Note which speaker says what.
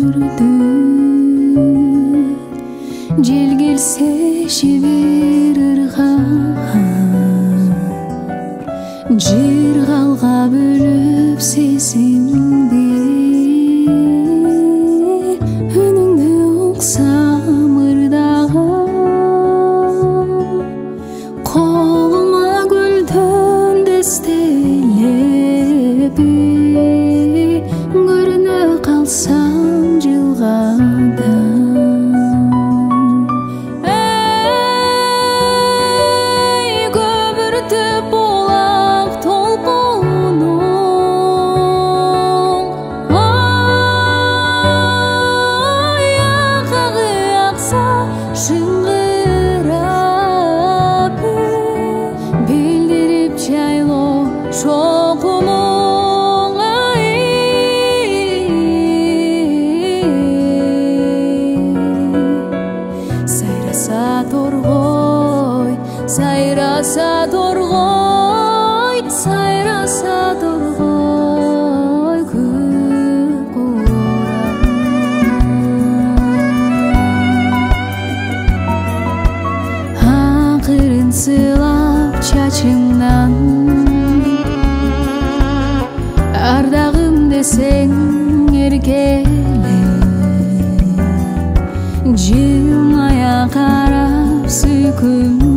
Speaker 1: көпүрдү. Жел келсе шебер ыргаган, жер калга бөлүп сезимди. Үнүңдү угсам ырдаган, колума гүлдөн дестелеби, көрүнө калсам жылгадан. Сайраса торгой, сайраса торгой көк курап. Акырын сыйлап чачыңдан, ардагым десең эркеле, жылмая карап сүйкүм